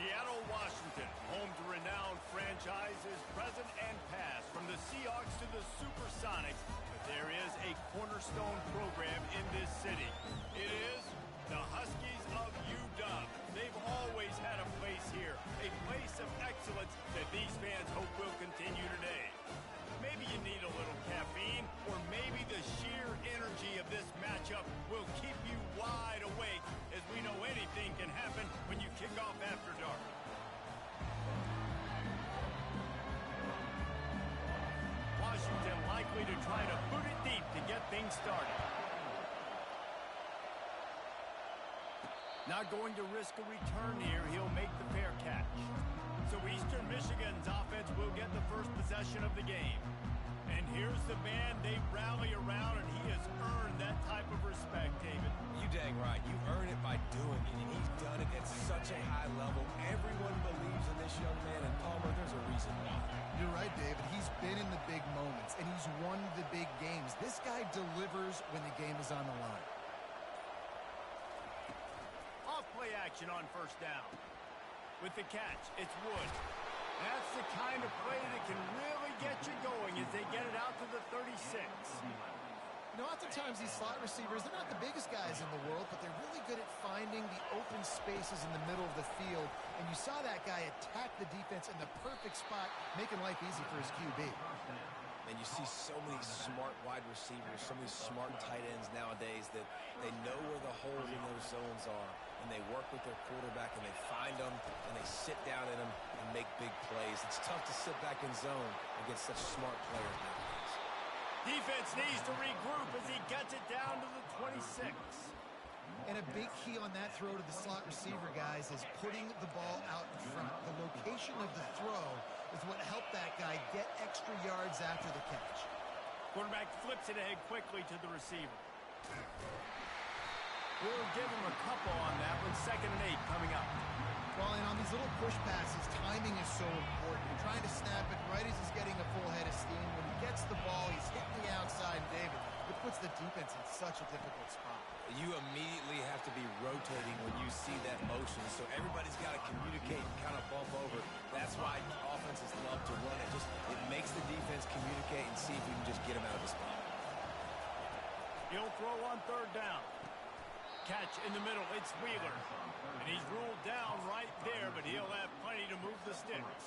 Seattle, Washington, home to renowned franchises present and past, from the Seahawks to the Supersonics. But there is a cornerstone program in this city. It is the Huskies of UW. They've always had a place here, a place of excellence that these fans hope will continue today. Maybe you need a little caffeine, or maybe the sheer energy of this matchup will keep you wide awake, as we know anything can happen when you kick off after dark. Washington likely to try to boot it deep to get things started. Not going to risk a return here. He'll make the fair catch. So Eastern Michigan's offense will get the first possession of the game. And here's the man they rally around, and he has earned that type of respect, David. You dang right. You earn it by doing it, and he's done it at such a high level. Everyone believes in this young man, and Palmer, there's a reason why. You're right, David. He's been in the big moments, and he's won the big games. This guy delivers when the game is on the line. Off-play action on first down. With the catch, it's Wood. That's the kind of play that can really get you going as they get it out to the 36. You know, oftentimes these slot receivers, they're not the biggest guys in the world, but they're really good at finding the open spaces in the middle of the field. And you saw that guy attack the defense in the perfect spot, making life easy for his QB. And you see so many smart wide receivers, so many smart tight ends nowadays that they know where the holes in those zones are, and they work with their quarterback, and they find them, and they sit down in them and make big plays. It's tough to sit back in zone against such smart players nowadays. Defense needs to regroup as he gets it down to the 26. And a big key on that throw to the slot receiver, guys, is putting the ball out in front. The location of the throw is what helped that guy get extra yards after the catch. Quarterback flips it ahead quickly to the receiver. We'll give him a couple on that one. 2nd and 8 coming up. Well, and on these little push passes, timing is so important. You're trying to snap it right as he's getting a full head of steam. When he gets the ball, he's hitting the outside, David. It puts the defense in such a difficult spot. You immediately have to be rotating when you see that motion, so everybody's got to communicate and kind of bump over. That's why offenses love to run it. It makes the defense communicate and see if you can just get him out of the spot. He'll throw on 3rd down. Catch in the middle, it's Wheeler. And he's ruled down right there, but he'll have plenty to move the sticks.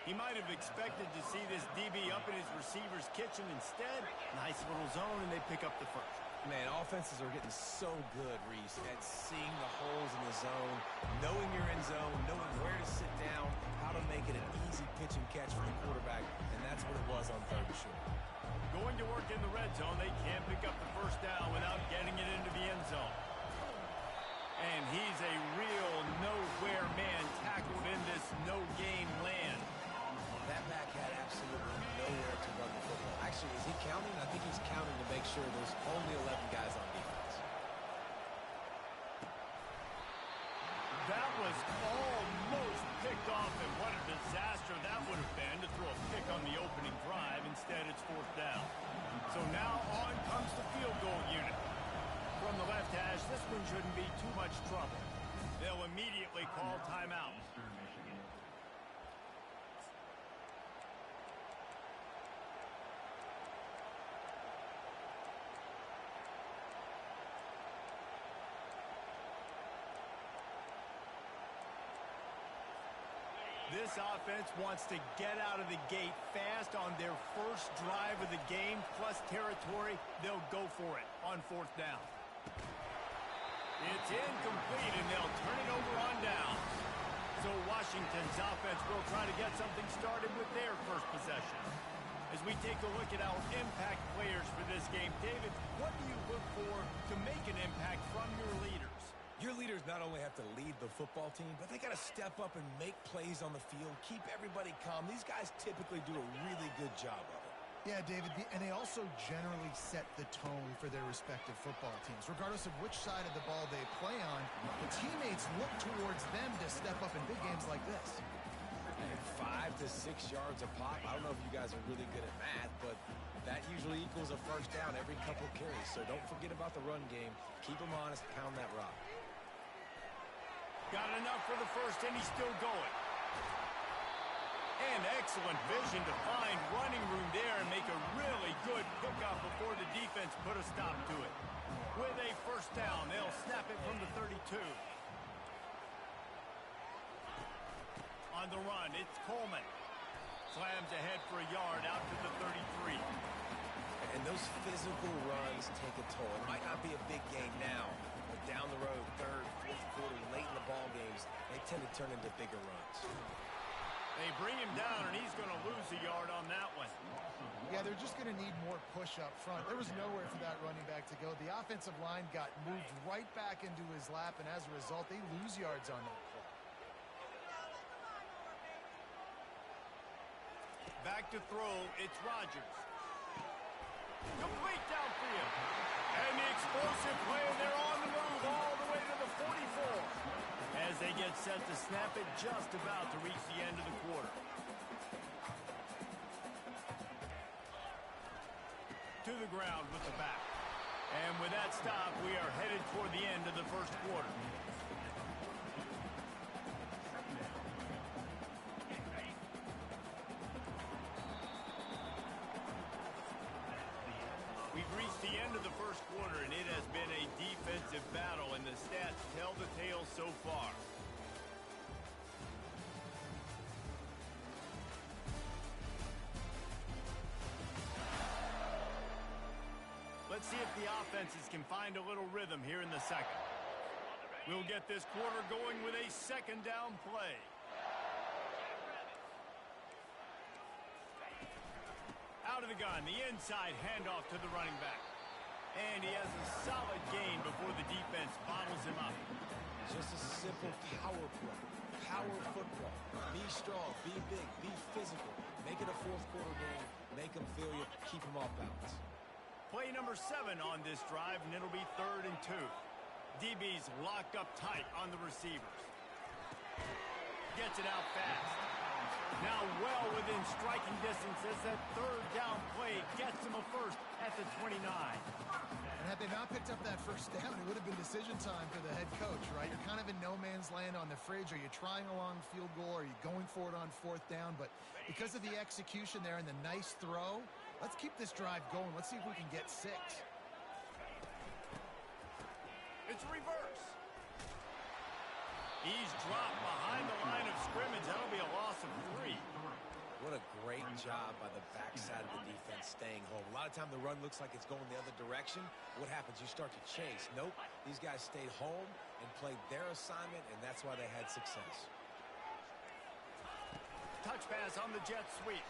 He might have expected to see this DB up in his receiver's kitchen. Instead, nice little zone, and they pick up the first. Man, offenses are getting so good, Reese, at seeing the holes in the zone, knowing you're in zone, knowing where to sit down, how to make it an easy pitch and catch for the quarterback, and that's what it was on 3rd and short. Going to work in the red zone, they can't pick up the first down without getting it into the end zone. And he's a real nowhere man tackled in this no-game land. That back had absolutely nowhere to run the football. Actually, is he counting? I think he's counting to make sure there's only 11 guys on defense. That was almost picked off, and what a disaster that would have been to throw a pick on the opening drive. Instead, it's 4th down. So now on comes the field goal unit. From the left hash, this one shouldn't be too much trouble. They'll immediately call timeout. This offense wants to get out of the gate fast on their first drive of the game, plus territory. They'll go for it on 4th down. It's incomplete, and they'll turn it over on down. So Washington's offense will try to get something started with their first possession. As we take a look at our impact players for this game, David, what do you look for to make an impact from your leaders? Your leaders not only have to lead the football team, but they got to step up and make plays on the field, keep everybody calm. These guys typically do a really good job of it. Yeah, David, and they also generally set the tone for their respective football teams. Regardless of which side of the ball they play on, the teammates look towards them to step up in big games like this. And 5 to 6 yards a pop. I don't know if you guys are really good at math, but that usually equals a first down every couple carries. So don't forget about the run game. Keep them honest, pound that rock. Got enough for the first, and he's still going. And excellent vision to find running room there and make a really good pickup before the defense put a stop to it. With a first down, they'll snap it from the 32. On the run, it's Coleman. Slams ahead for a yard out to the 33. And those physical runs take a toll. It might not be a big gain now, but down the road, third, fourth quarter, late in the ball games, they tend to turn into bigger runs. They bring him down, and he's going to lose a yard on that one. Yeah, they're just going to need more push up front. There was nowhere for that running back to go. The offensive line got moved right back into his lap, and as a result, they lose yards on that play. Back to throw, it's Rodgers. Complete downfield. And the explosive play, and they're on the move all the way to the 44. As they get set to snap it, just about to reach the end of the quarter. To the ground with the back. And with that stop, we are headed toward the end of the first quarter. We've reached the end of the first quarter, and it has been a defensive battle, and the stats tell the tale so far. Let's see if the offenses can find a little rhythm here in the second. We'll get this quarter going with a second down play. Out of the gun, the inside handoff to the running back. And he has a solid gain before the defense bottles him up. Just a simple power play. Power football. Be strong, be big, be physical. Make it a fourth quarter game. Make them feel you, keep them off balance. Play number 7 on this drive, and it'll be 3rd and 2. DB's locked up tight on the receivers. Gets it out fast. Now well within striking distance as that 3rd down play gets him a first at the 29. And had they not picked up that first down, it would have been decision time for the head coach, right? You're kind of in no man's land on the fridge. Are you trying a long field goal? Are you going for it on 4th down? But because of the execution there and the nice throw, let's keep this drive going. Let's see if we can get 6. It's reverse. He's dropped behind the line of scrimmage. That'll be a loss of 3. What a great job by the backside of the defense staying home. A lot of time the run looks like it's going the other direction. What happens? You start to chase. Nope. These guys stayed home and played their assignment, and that's why they had success. Touch pass on the jet sweep.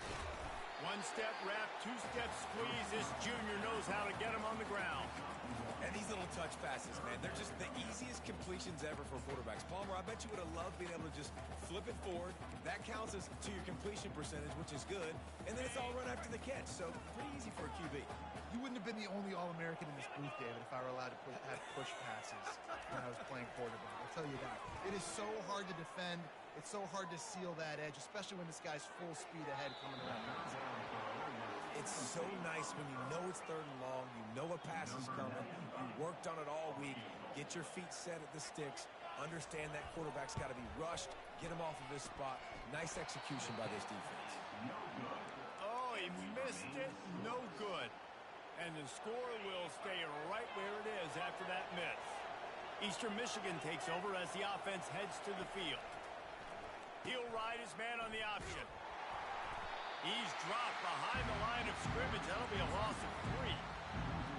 1-step wrap, 2-step squeeze. This junior knows how to get him on the ground. And these little touch passes, man, they're just the easiest completions ever for quarterbacks. Palmer, I bet you would have loved being able to just flip it forward. That counts as to your completion percentage, which is good. And then it's all run after the catch, so pretty easy for a QB. You wouldn't have been the only All-American in this booth, David, if I were allowed to have push passes when I was playing quarterback. I'll tell you that. It is so hard to defend. It's so hard to seal that edge, especially when this guy's full speed ahead coming around. It's so nice when you know it's 3rd and long, you know a pass is coming, you worked on it all week, get your feet set at the sticks, understand that quarterback's got to be rushed, get him off of this spot. Nice execution by this defense. Oh, he missed it. No good. And the score will stay right where it is after that miss. Eastern Michigan takes over as the offense heads to the field. He'll ride his man on the option. He's dropped behind the line of scrimmage. That'll be a loss of 3.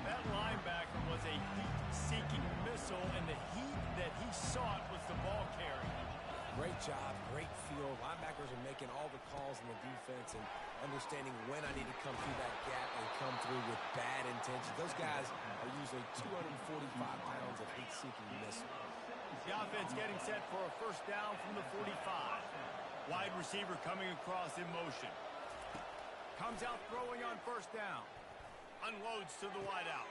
That linebacker was a heat-seeking missile, and the heat that he sought was the ball carry. Great job, great feel. Linebackers are making all the calls in the defense and understanding when I need to come through that gap and come through with bad intentions. Those guys are usually 245 pounds of heat-seeking missile. The offense getting set for a first down from the 45. Wide receiver coming across in motion. Comes out throwing on first down. Unloads to the wideout.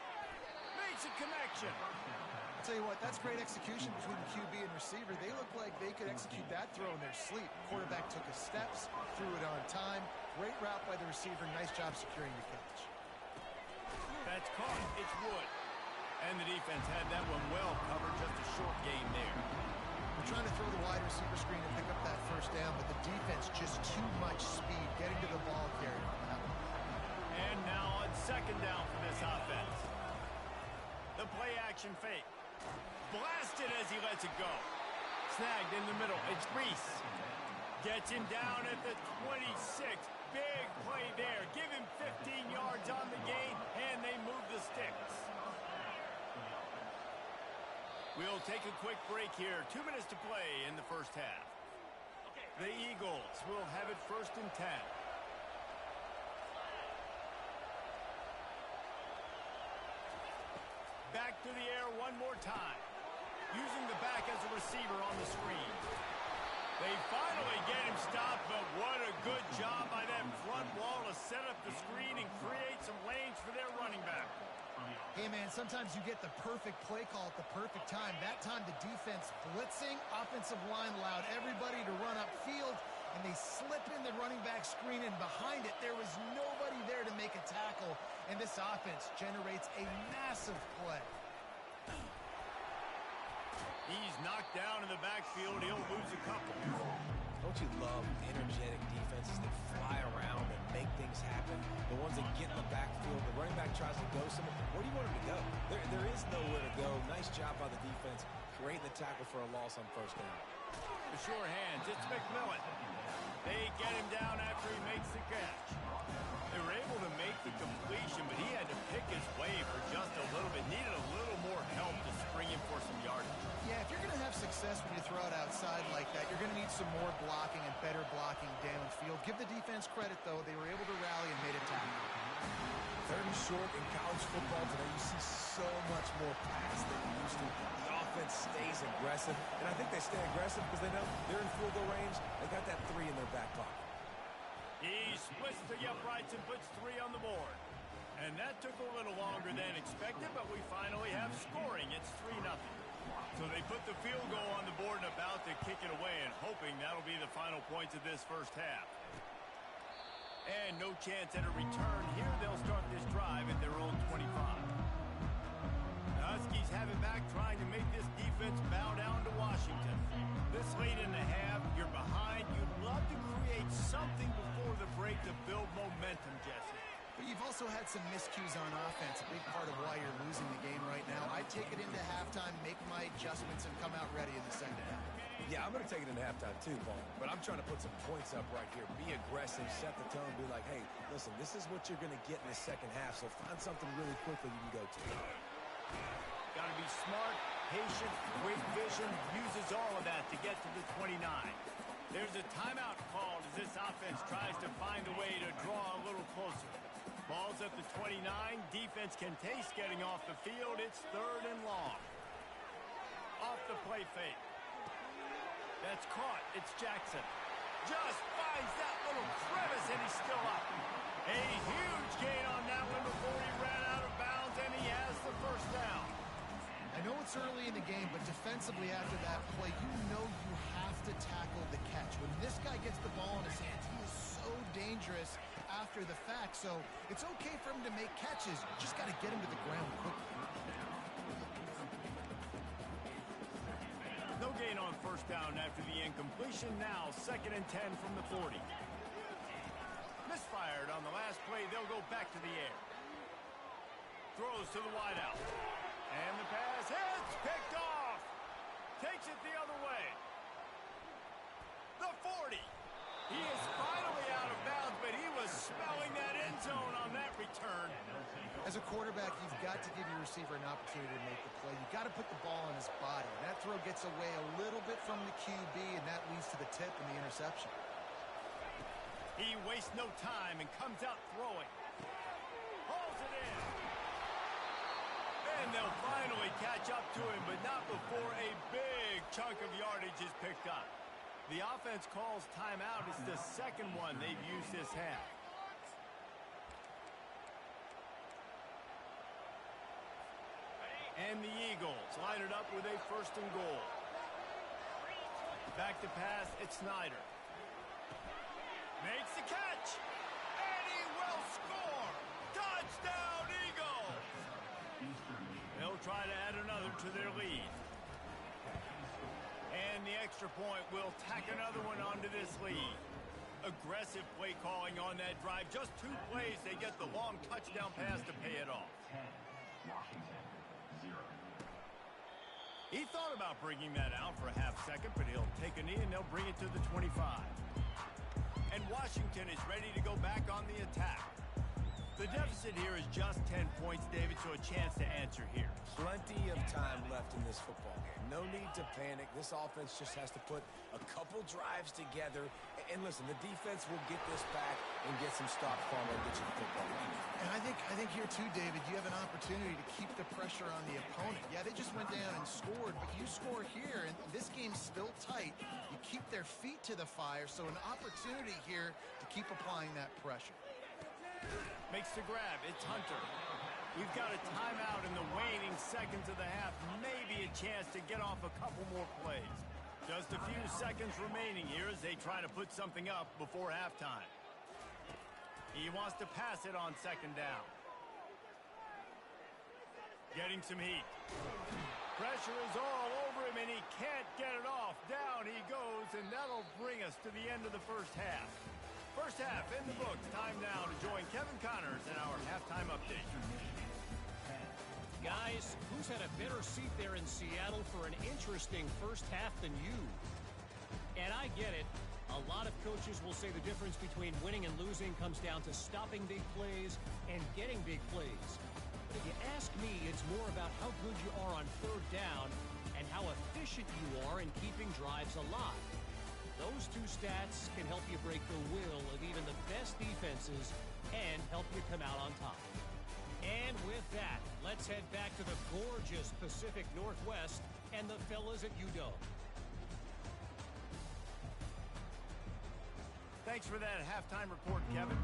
Makes a connection. I'll tell you what, that's great execution between the QB and receiver. They look like they could execute that throw in their sleep. Quarterback took his steps, threw it on time. Great route by the receiver. Nice job securing the catch. That's caught. It's Wood. And the defense had that one well covered. Just a short gain there. They're trying to throw the wide receiver screen and pick up that first down, but the defense just too much speed getting to the ball carrier on that one. And now on second down for this offense. The play action fake. Blasted as he lets it go. Snagged in the middle. It's Reese. Gets him down at the 26. Big play there. Give him 15 yards on the gain, and they move the sticks. We'll take a quick break here. 2 minutes to play in the first half. The Eagles will have it 1st and 10. Back to the air one more time. Using the back as a receiver on the screen. They finally get him stopped, but what a good job by that front wall to set up the screen and create some lanes for their running back. Hey, man, sometimes you get the perfect play call at the perfect time. That time the defense blitzing, offensive line allowed everybody to run upfield, and they slip in the running back screen, and behind it there was nobody there to make a tackle, and this offense generates a massive play. He's knocked down in the backfield. He'll lose a couple. Don't you love energetic defenses that fly around and make things happen? The ones that get in the backfield, the running back tries to go somewhere. Where do you want him to go? There is nowhere to go. Nice job by the defense, creating the tackle for a loss on first down. The sure hands, it's McMillan. They get him down after he makes the catch. They were able to make the completion, but he had to pick his way for just a little bit. Needed a little more help to spring him for some yardage. Yeah, if you're going to have success when you throw it outside like that, you're going to need some more blocking and better blocking downfield. Give the defense credit, though. They were able to rally and made a tackle. 3rd and short in college football today, you see so much more pass than you used to. The offense stays aggressive, and I think they stay aggressive because they know they're in field goal range. They got that 3 in their back pocket. He splits the uprights and puts 3 on the board. And that took a little longer than expected, but we finally have scoring. It's 3-0. So they put the field goal on the board and about to kick it away, and hoping that'll be the final points of this first half. And no chance at a return here. They'll start this drive at their own 25. The Huskies have it back, trying to make this defense bow down to Washington. This late in the half, you're behind. You'd love to create something before the break to build momentum, Jesse. But you've also had some miscues on offense, a big part of why you're losing the game right now. I take it into halftime, make my adjustments, and come out ready in the second half. Yeah, I'm going to take it into halftime too, Paul. But I'm trying to put some points up right here. Be aggressive, set the tone, be like, hey, listen, this is what you're going to get in the second half, so find something really quickly you can go to. Got to be smart, patient, great vision, uses all of that to get to the 29. There's a timeout called as this offense tries to find a way to draw a little closer. Ball's at the 29. Defense can taste getting off the field. It's 3rd and long. Off the play fake. That's caught. It's Jackson. Just finds that little crevice, and he's still up. A huge gain on that one before he ran out of bounds, and he has the first down. I know it's early in the game, but defensively after that play, you know you have to tackle the catch. When this guy gets the ball in his hands, he is so dangerous after the fact. So it's okay for him to make catches. You just got to get him to the ground quickly. No gain on first down after the incompletion. Now 2nd and 10 from the 40. Misfired on the last play. They'll go back to the air. Throws to the wideout. And the pass hits, picked off. Takes it the other way. The 40. He is finally out of bounds, but he was smelling that end zone on that return. As a quarterback, you've got to give your receiver an opportunity to make the play. You've got to put the ball on his body. That throw gets away a little bit from the QB, and that leads to the tip and the interception. He wastes no time and comes out throwing. Hauls it in. And they'll finally catch up to him, but not before a big chunk of yardage is picked up. The offense calls timeout. It's the second one they've used this half. And the Eagles line it up with a 1st and goal. Back to pass, it's Snyder. Makes the catch. And he will score. Touchdown, Eagles. They'll try to add another to their lead. And and the extra point will tack another one onto this lead. Aggressive play calling on that drive. Just 2 plays, they get the long touchdown pass to pay it off. He thought about bringing that out for a half second, but he'll take a knee and they'll bring it to the 25. And Washington is ready to go back on the attack. The deficit here is just 10 points, David, so a chance to answer here. Plenty of time left in this football game. No need to panic. This offense just has to put a couple drives together. And listen, the defense will get this back and get some stops from and get you the football game. And I think here too, David, you have an opportunity to keep the pressure on the opponent. Yeah, they just went down and scored, but you score here, and this game's still tight. You keep their feet to the fire, so an opportunity here to keep applying that pressure. Makes the grab. It's Hunter. We've got a timeout in the waning seconds of the half. Maybe a chance to get off a couple more plays. Just a few seconds remaining here as they try to put something up before halftime. He wants to pass it on second down. Getting some heat. Pressure is all over him, and he can't get it off. Down he goes, and that'll bring us to the end of the first half. First half in the books. Time now to join Kevin Connors in our halftime update. Guys, who's had a better seat there in Seattle for an interesting first half than you? And I get it. A lot of coaches will say the difference between winning and losing comes down to stopping big plays and getting big plays. But if you ask me, it's more about how good you are on third down and how efficient you are in keeping drives alive. Those two stats can help you break the will of even the best defenses and help you come out on top. And with that, let's head back to the gorgeous Pacific Northwest and the fellas at UW. Thanks for that halftime report, Kevin.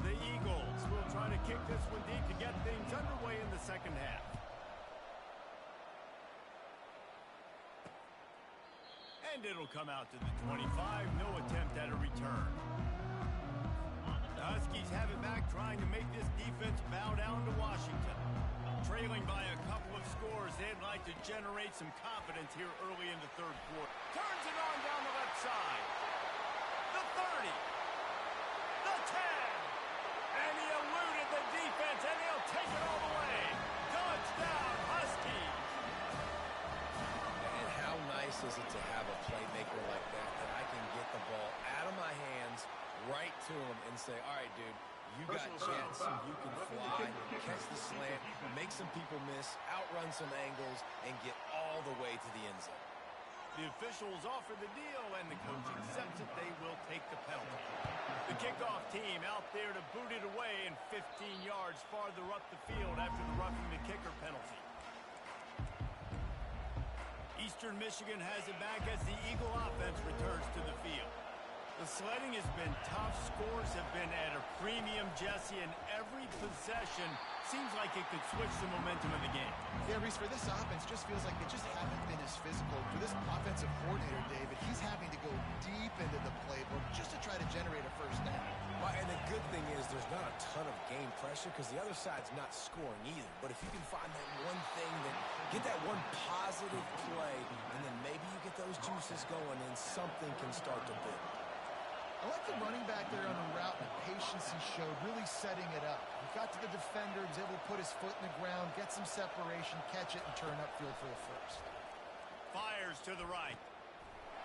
The Eagles will try to kick this one deep to get things underway in the second half. And it'll come out to the 25. No attempt at a return. The Huskies have it back, trying to make this defense bow down to Washington. Trailing by a couple of scores, they'd like to generate some confidence here early in the third quarter. Turns it on down the left side. The 30. The 10. And he eluded the defense, and he'll take it all the way. Touchdown, Huskies. And how nice is it to have a playmaker like that I can get the ball out of my hands right to him and say, all right, dude, you got jets, you can fly, catch the slant, make some people miss, outrun some angles, and get all the way to the end zone. The officials offer the deal, and the coach accepts it. They will take the penalty. The kickoff team out there to boot it away, and 15 yards farther up the field after the roughing the kicker penalty. Eastern Michigan has it back as the Eagle offense returns to the field. The sledding has been tough. Scores have been at a premium, Jesse, and every possession seems like it could switch the momentum of the game. Yeah, Reese, for this offense, just feels like they just haven't been as physical. For this offensive coordinator, David, he's having to go deep into the playbook just to try to generate a first down. Well, and the good thing is there's not a ton of game pressure because the other side's not scoring either. But if you can find that one thing, that get that one positive play, and then maybe you get those juices going and something can start to build. I like the running back there on the route and the patience he showed, really setting it up. He got to the defender, was able to put his foot in the ground, get some separation, catch it, and turn upfield for the first. Fires to the right.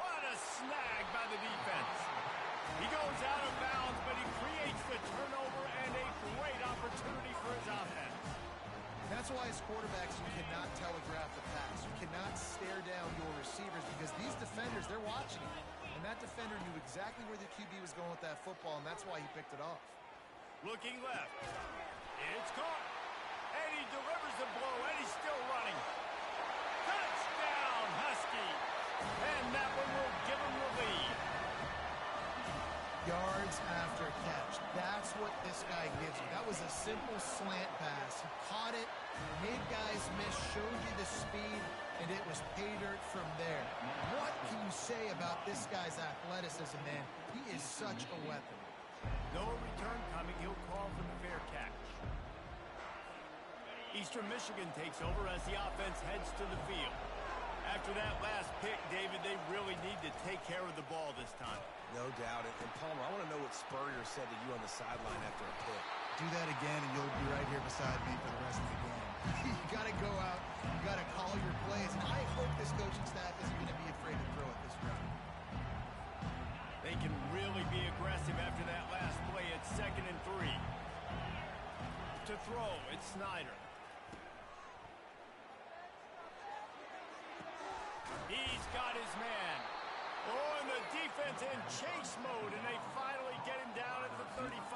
What a snag by the defense. He goes out of bounds, but he creates the turnover and a great opportunity for his offense. That's why as quarterbacks, you cannot telegraph the pass. You cannot stare down your receivers because these defenders, they're watching him. And that defender knew exactly where the QB was going with that football, and that's why he picked it off. Looking left. It's caught. And he delivers the blow, and he's still running. Touchdown, Husky. And that one will give him the lead. Yards after catch. That's what this guy gives you. That was a simple slant pass. He caught it, made guys miss, showed you the speed, and it was pay dirt from there. What can you say about this guy's athleticism, man? He is such a weapon. No return coming. He'll call for the fair catch. Eastern Michigan takes over as the offense heads to the field. After that last pick, David, they really need to take care of the ball this time. No doubt. And Palmer, I want to know what Spurrier said to you on the sideline after a pick. Do that again, and you'll be right here beside me for the rest of the game. You got to go out. You got to call your plays. And I hope this coaching staff isn't going to be afraid to throw it this round. They can really be aggressive after that last play. It's 2nd and 3. To throw, it's Snyder. He's got his man. Oh, and the defense in chase mode, and they finally get him down at the 35.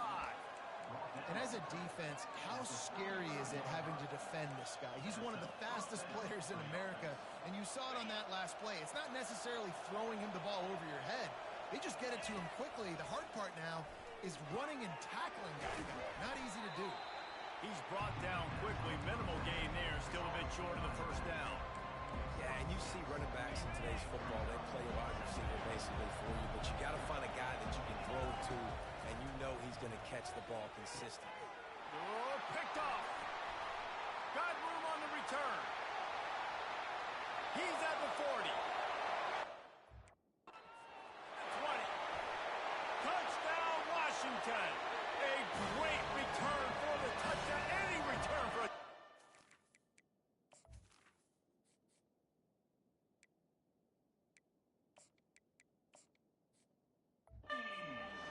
And as a defense, how scary is it having to defend this guy? He's one of the fastest players in America, and you saw it on that last play. It's not necessarily throwing him the ball over your head. They just get it to him quickly. The hard part now is running and tackling that guy. Not easy to do. He's brought down quickly. Minimal gain there. Still a bit short of the first down. Yeah, and you see running backs in today's football, they play a wide receiver basically for you, but you got to find a guy that you can throw it to, and you know he's going to catch the ball consistently. Oh, picked off. Got room on the return. He's at the 40. 20. Touchdown, Washington. A great return for the touchdown. Any return for a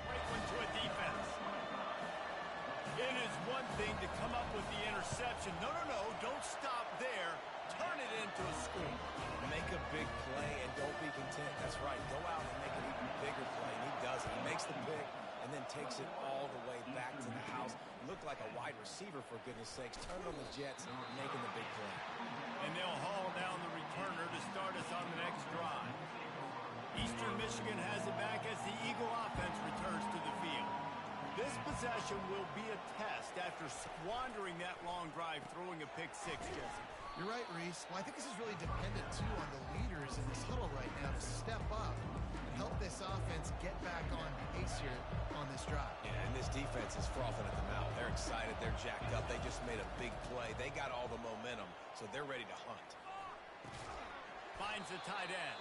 great one to a defense. It is one thing to come up with the interception. No, don't stop there. Turn it into a score. Make a big play and don't be content. That's right. Go out and make an even bigger play, and he does it. He makes the pick and then takes it all the way back to the house. Looked like a wide receiver, for goodness sakes. Turned on the Jets and making the big play. And they'll haul down the returner to start us on the next drive. Eastern Michigan has it back as the Eagle offense returns to the field. This possession will be a test after squandering that long drive, throwing a pick six, Jesse. You're right, Reese. Well, I think this is really dependent, too, on the leaders in this huddle right now to step up and help this offense get back on pace here on this drive. Yeah, and this defense is frothing at the mouth. They're excited. They're jacked up. They just made a big play. They got all the momentum, so they're ready to hunt. Finds the tight end.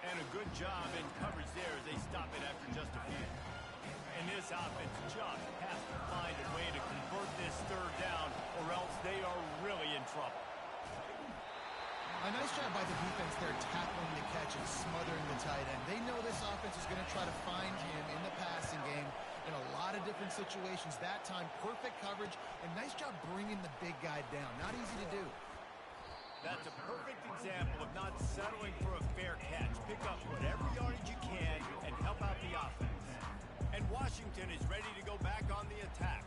And a good job in coverage there as they stop it after just a few. And this offense just has to find a way to convert this third down, or else they are really in trouble. A nice job by the defense there tackling the catch and smothering the tight end. They know this offense is going to try to find him in the passing game in a lot of different situations. That time, perfect coverage, and nice job bringing the big guy down. Not easy to do. That's a perfect example of not settling for a fair catch. Pick up whatever yardage you can and help out the offense. And Washington is ready to go back on the attack.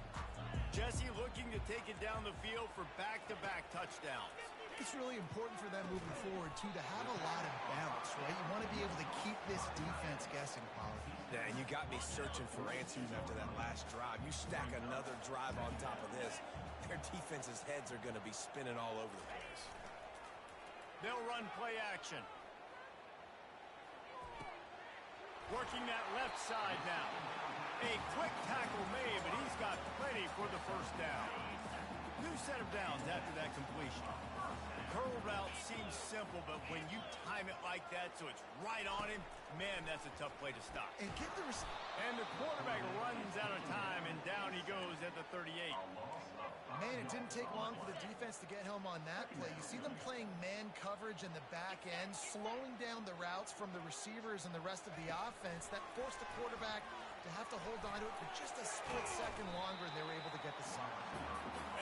Jesse looking to take it down the field for back-to-back touchdowns. It's really important for them moving forward, too, to have a lot of balance, right? You want to be able to keep this defense guessing, Paulie. Yeah, and you got me searching for answers after that last drive. You stack another drive on top of this, their defense's heads are going to be spinning all over the place. They'll run play action. Working that left side now. A quick tackle made, but he's got plenty for the first down. New set of downs after that completion. Curl route seems simple, but when you time it like that so it's right on him, man, that's a tough play to stop. And get the And the quarterback runs out of time, and down he goes at the 38. Man, it didn't take long for the defense to get home on that play. You see them playing man coverage in the back end, slowing down the routes from the receivers and the rest of the offense. That forced the quarterback to have to hold on to it for just a split second longer, and they were able to get the sack.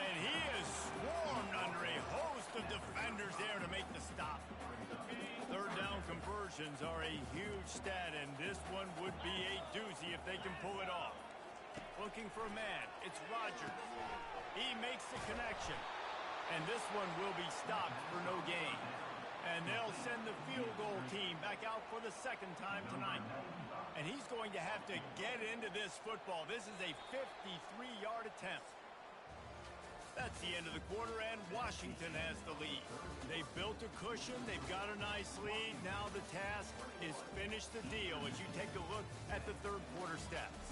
And he is swarmed under a host of defenders there to make the stop. Third down conversions are a huge stat, and this one would be a doozy if they can pull it off. Looking for a man. It's Rodgers. He makes the connection. And this one will be stopped for no gain. And they'll send the field goal team back out for the second time tonight. And he's going to have to get into this football. This is a 53-yard attempt. That's the end of the quarter, and Washington has the lead. They've built a cushion. They've got a nice lead. Now the task is finish the deal as you take a look at the third quarter stats.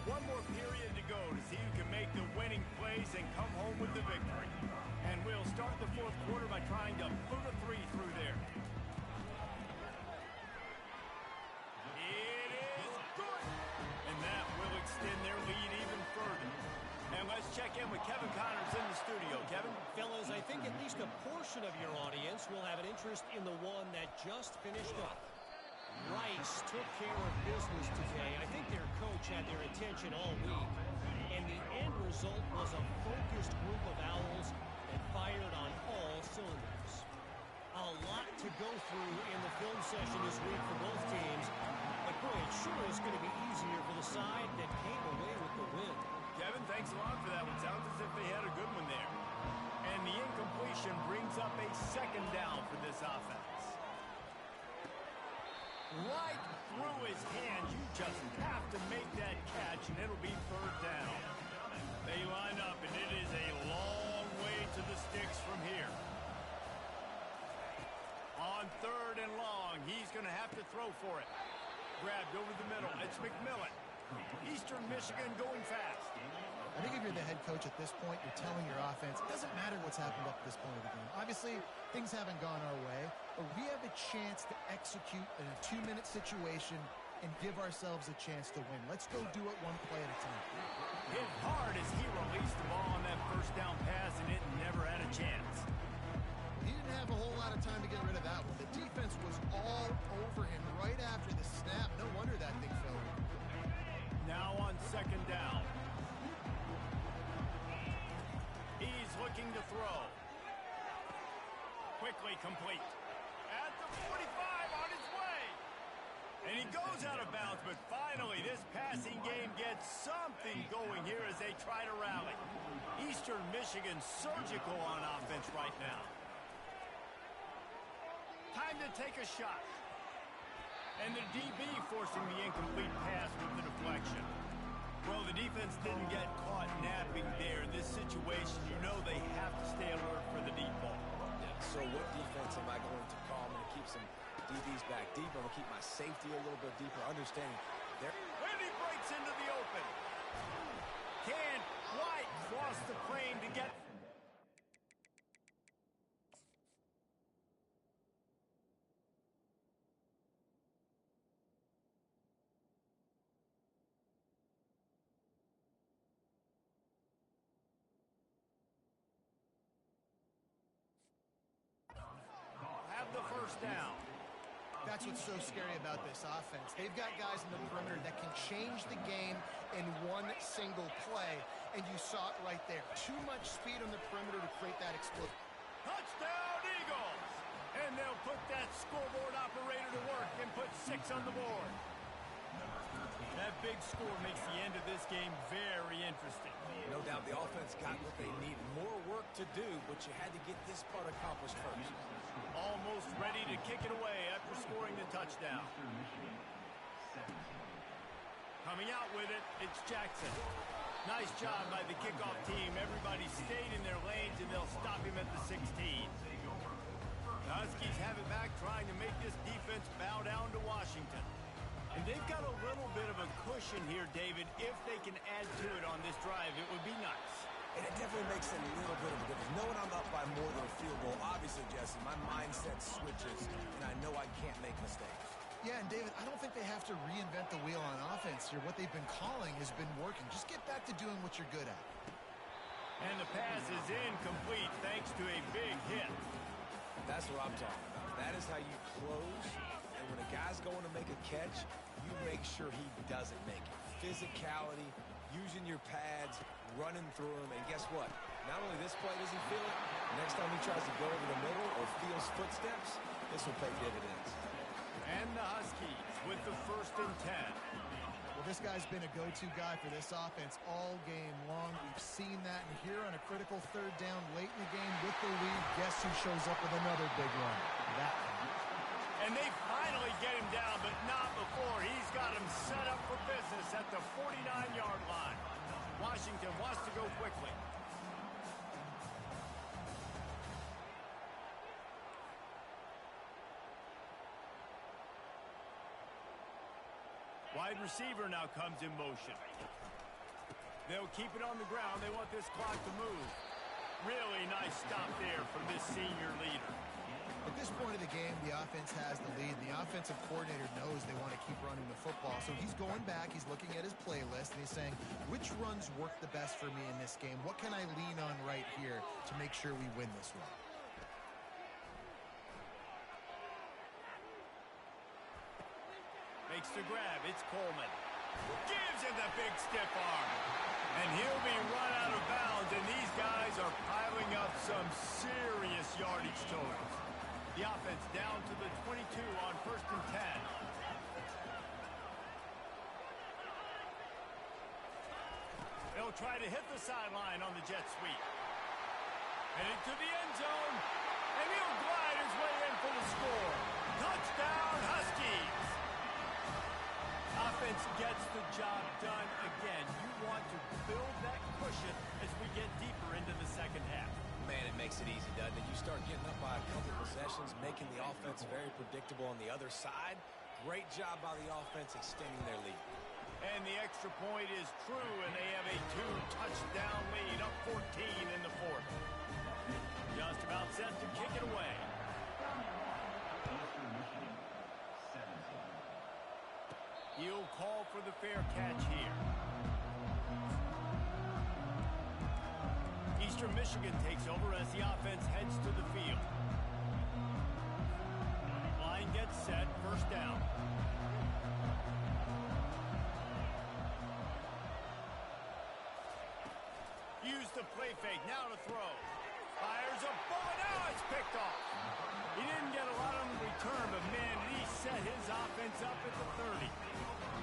One more period to go to see who can make the winning plays and come home with the victory. in with Kevin Connors in the studio. Kevin? Fellas, I think at least a portion of your audience will have an interest in the one that just finished up. Rice took care of business today. I think their coach had their attention all week. And the end result was a focused group of Owls that fired on all cylinders. A lot to go through in the film session this week for both teams. But boy, it sure is going to be easier for the side that came away with the win. Kevin, thanks a lot for that one. Sounds as if they had a good one there. And the incompletion brings up a second down for this offense. Right through his hands. You just have to make that catch, and it'll be third down. They line up, and it is a long way to the sticks from here. On third and long, he's going to have to throw for it. Grabbed over the middle. It's McMillan. Eastern Michigan going fast. I think if you're the head coach at this point, you're telling your offense, it doesn't matter what's happened up to this point of the game. Obviously, things haven't gone our way, but we have a chance to execute in a 2-minute situation and give ourselves a chance to win. Let's go do it one play at a time. Hit hard as he released the ball on that first down pass, and it never had a chance. He didn't have a whole lot of time to get rid of that one. The defense was all over him right after the snap. No wonder that thing fell. Now on second down. He's looking to throw. Quickly complete. At the 45 on his way. And he goes out of bounds, but finally this passing game gets something going here as they try to rally. Eastern Michigan surgical on offense right now. Time to take a shot. And the DB forcing the incomplete pass with the deflection. Well, the defense didn't get caught napping there. In this situation, you know they have to stay alert for the deep ball. Yeah, so what defense am I going to call? I'm going to keep some DBs back deep. I'm going to keep my safety a little bit deeper, understanding there. When he breaks into the open. Can White cross the plane to get... the first down. That's what's so scary about this offense. They've got guys in the perimeter that can change the game in one single play, and you saw it right there. Too much speed on the perimeter to create that explosion. Touchdown, Eagles! And they'll put that scoreboard operator to work and put 6 on the board. That big score makes the end of this game very interesting. No doubt the offense got what they needed. More work to do, but you had to get this part accomplished first. Almost ready to kick it away after scoring the touchdown. Coming out with it, it's Jackson. Nice job by the kickoff team. Everybody stayed in their lanes, and they'll stop him at the 16. The Huskies have it back, trying to make this defense bow down to Washington. And they've got a little bit of a cushion here, David. If they can add to it on this drive, it would be nice. And it definitely makes a little bit of a difference. Knowing I'm up by more than a field goal, obviously, Jesse, my mindset switches, and I know I can't make mistakes. Yeah, and David, I don't think they have to reinvent the wheel on offense here. What they've been calling has been working. Just get back to doing what you're good at. And the pass is incomplete thanks to a big hit. That's what I'm talking about. That is how you close. And when a guy's going to make a catch, you make sure he doesn't make it. Physicality, using your pads, running through him. And guess what? Not only this play does he feel it, next time he tries to go over the middle or feels footsteps, this will pay dividends. And the Huskies with the 1st and 10. Well, this guy's been a go-to guy for this offense all game long. We've seen that, and here on a critical 3rd down late in the game with the lead, guess who shows up with another big run? That one. And they finally get him down, but not before. He's got him set up for business at the 49-yard line. Washington wants to go quickly. Wide receiver now comes in motion. They'll keep it on the ground. They want this clock to move. Really nice stop there from this senior leader. At this point of the game, the offense has the lead. The offensive coordinator knows they want to keep running the football. So he's going back, he's looking at his playlist, and he's saying, which runs work the best for me in this game? What can I lean on right here to make sure we win this one? Makes the grab. It's Coleman. Gives him the big stiff arm. And he'll be run out of bounds, and these guys are piling up some serious yardage totals. The offense down to the 22 on 1st and 10. They'll try to hit the sideline on the jet sweep. Headed to the end zone, and he'll glide his way in for the score. Touchdown, Huskies! Offense gets the job done again. You want to build that cushion as we get deeper into the second half. Man, it makes it easy, doesn't it? You start getting up by a couple possessions, making the offense very predictable on the other side. Great job by the offense extending their lead. And the extra point is true, and they have a 2-touchdown lead, up 14 in the fourth. Just about set to kick it away. He'll call for the fair catch here. Eastern Michigan takes over as the offense heads to the field. Line gets set, first down. Use the play fake, now to throw. Fires a bullet, now it's picked off. He didn't get a lot on the return, but man, he set his offense up at the 30.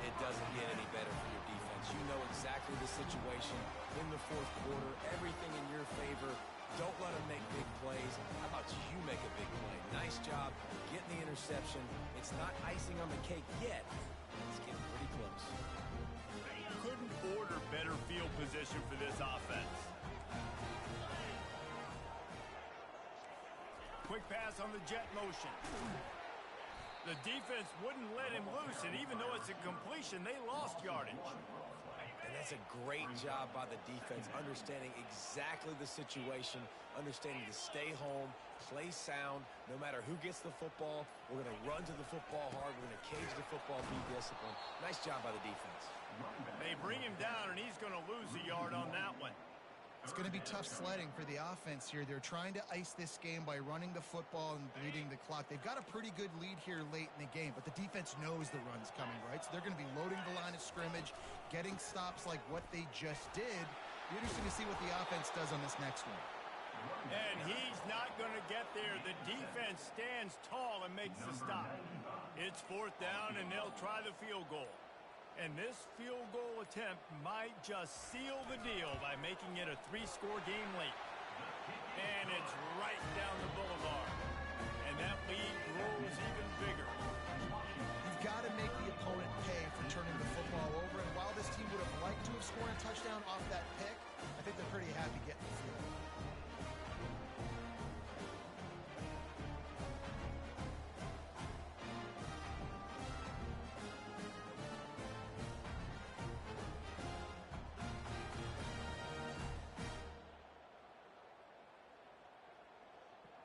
It doesn't get any better for your defense. You know exactly the situation in the fourth quarter. Everything in your favor. Don't let them make big plays. How about you make a big play? Nice job getting the interception. It's not icing on the cake yet. It's getting pretty close. Couldn't order better field position for this offense. Quick pass on the jet motion. The defense wouldn't let him loose, and even though it's a completion, they lost yardage. And that's a great job by the defense, understanding exactly the situation, understanding to stay home, play sound. No matter who gets the football, we're going to run to the football hard. We're going to cage the football, be disciplined. Nice job by the defense. They bring him down, and he's going to lose a yard on that one. It's going to be tough sledding for the offense here. They're trying to ice this game by running the football and bleeding the clock. They've got a pretty good lead here late in the game, but the defense knows the run's coming, right? So they're going to be loading the line of scrimmage, getting stops like what they just did. Be interesting to see what the offense does on this next one. And he's not going to get there. The defense stands tall and makes the stop. It's fourth down, and they'll try the field goal. And this field goal attempt might just seal the deal by making it a 3-score game late. And it's right down the boulevard. And that lead grows even bigger. You've got to make the opponent pay for turning the football over. And while this team would have liked to have scored a touchdown off that pick, I think they're pretty happy getting the field.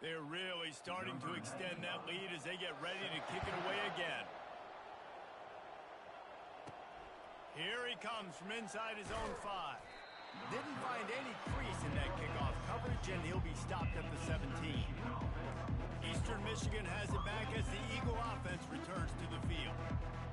They're really starting to extend that lead as they get ready to kick it away again. Here he comes from inside his own 5. Didn't find any crease in that kickoff coverage, and he'll be stopped at the 17. Eastern Michigan has it back as the Eagle offense returns to the field.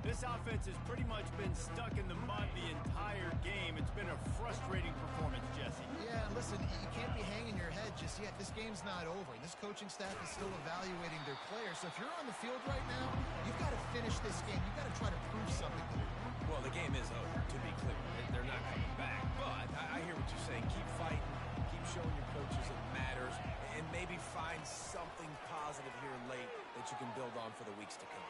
This offense has pretty much been stuck in the mud the entire game. It's been a frustrating performance, Jesse. Yeah, listen, you can't be hanging your head just yet. This game's not over. This coaching staff is still evaluating their players. So if you're on the field right now, you've got to finish this game. You've got to try to prove something to them. Well, the game is over, to be clear. They're not coming back. But I hear what you're saying. Keep fighting. Keep showing your coaches it matters. And maybe find something positive here late that you can build on for the weeks to come.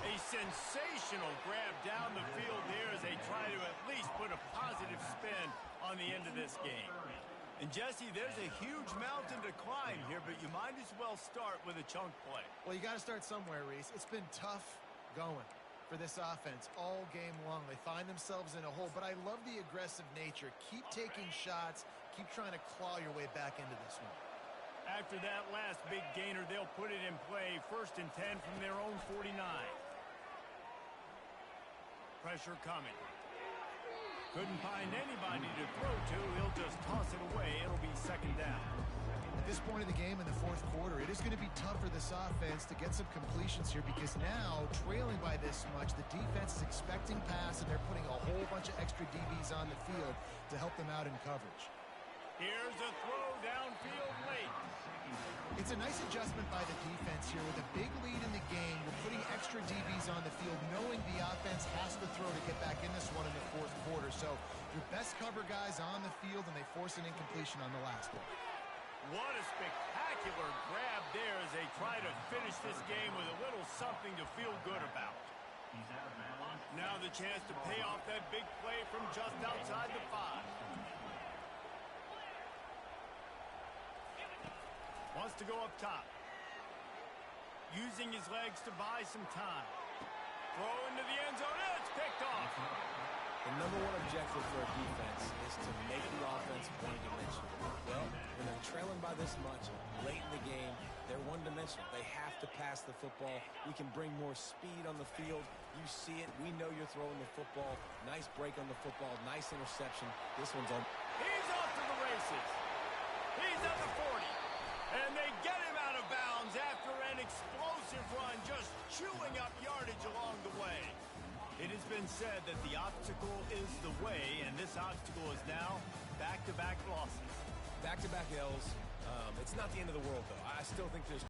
A sensational grab down the field there as they try to at least put a positive spin on the end of this game. And Jesse, there's a huge mountain to climb here, but you might as well start with a chunk play. Well, you got to start somewhere, Reese. It's been tough going for this offense all game long. They find themselves in a hole, but I love the aggressive nature. Keep taking shots. Keep trying to claw your way back into this one. After that last big gainer, they'll put it in play. 1st and 10 from their own 49. Pressure coming. Couldn't find anybody to throw to. He'll just toss it away. It'll be 2nd down. At this point in the game in the 4th quarter, it is going to be tough for this offense to get some completions here because now, trailing by this much, the defense is expecting pass, and they're putting a whole bunch of extra DBs on the field to help them out in coverage. Here's a throw downfield late. It's a nice adjustment by the defense here. With a big lead in the game, we're putting extra DBs on the field, knowing the offense has to throw to get back in this one in the 4th quarter. So your best cover guys on the field, and they force an incompletion on the last one. What a spectacular grab there as they try to finish this game with a little something to feel good about. Now the chance to pay off that big play from just outside the 5. Wants to go up top. Using his legs to buy some time. Throw into the end zone. It's picked off. The number one objective for a defense is to make the offense one-dimensional. Well, when they're trailing by this much late in the game, they're one-dimensional. They have to pass the football. We can bring more speed on the field. You see it. We know you're throwing the football. Nice break on the football. Nice interception. This one's on. He's off to the races. He's at the 40. And they get him out of bounds after an explosive run, just chewing up yardage along the way. It has been said that the obstacle is the way, and this obstacle is now back-to-back losses. Back-to-back L's. It's not the end of the world, though. I still think there's